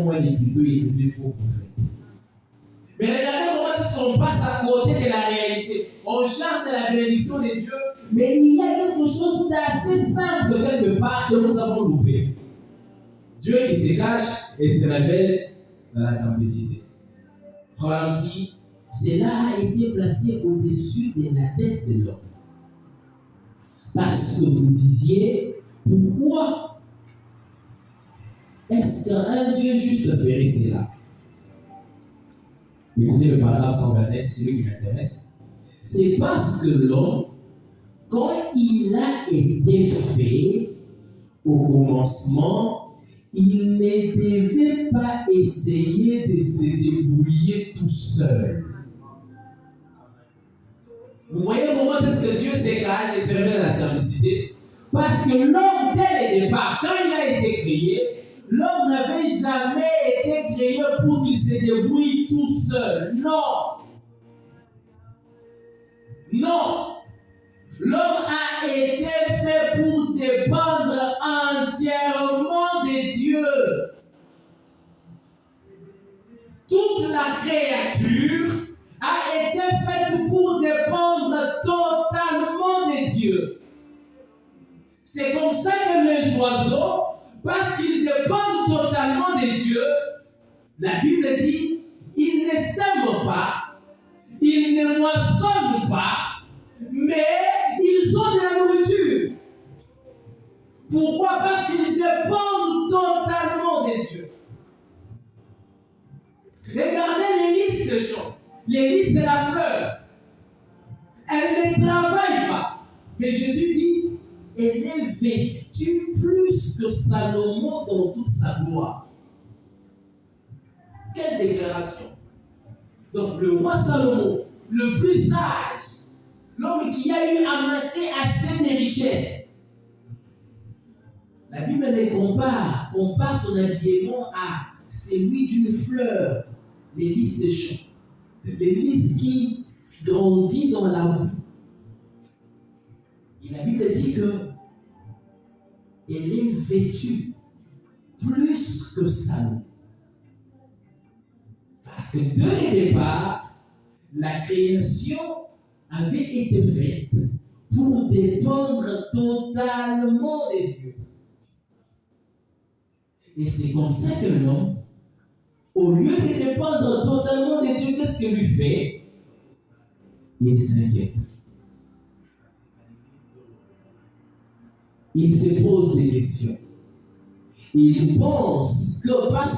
mois d'écriture et faux prophète. Mais regardez comment est-ce qu'on passe à côté de la réalité. On cherche la bénédiction de Dieu, mais il y a quelque chose d'assez simple quelque part que nous avons loupé. Dieu qui se cache et se révèle dans la simplicité. Frère dit, cela a été placé au-dessus de la tête de l'homme. Parce que vous disiez, pourquoi est-ce qu'un Dieu juste ferait cela? Écoutez le paragraphe 129, c'est celui qui m'intéresse. C'est parce que l'homme, quand il a été fait au commencement, il ne devait pas essayer de se débrouiller tout seul. Vous voyez comment est-ce que Dieu se cache et se révèle dans la simplicité? Parce que l'homme, dès le départ, quand il a été créé, l'homme n'avait jamais été créé pour qu'il se débrouille tout seul. Non. Non. L'homme a été fait pour dépendre entièrement de Dieu. Toute la créature a été faite pour dépendre totalement de Dieu. C'est comme ça que les oiseaux, parce qu'ils dépendent totalement de Dieu, la Bible dit, ils ne sèment pas, ils ne moissonnent pas, mais ils ont de la nourriture. Pourquoi? Parce qu'ils dépendent totalement de Dieu. Regardez les listes de champs, les listes de la fleur. Elles ne travaillent pas. Mais Jésus dit, elle est vêtue plus que Salomon dans toute sa gloire. Quelle déclaration! Donc le roi Salomon, le plus sage, l'homme qui a eu amassé assez de richesses. La Bible les compare son habillement à celui d'une fleur, les lys des champs, les lys qui grandit dans la boue. Et la Bible dit que elle est vêtue plus que Salomon. Parce que dès le départ, la création avait été faite pour dépendre totalement de Dieu. Et c'est comme ça que l'homme, au lieu de dépendre totalement de Dieu, qu'est-ce qu'il lui fait? Il s'inquiète. Il se pose des questions. Il pense que parce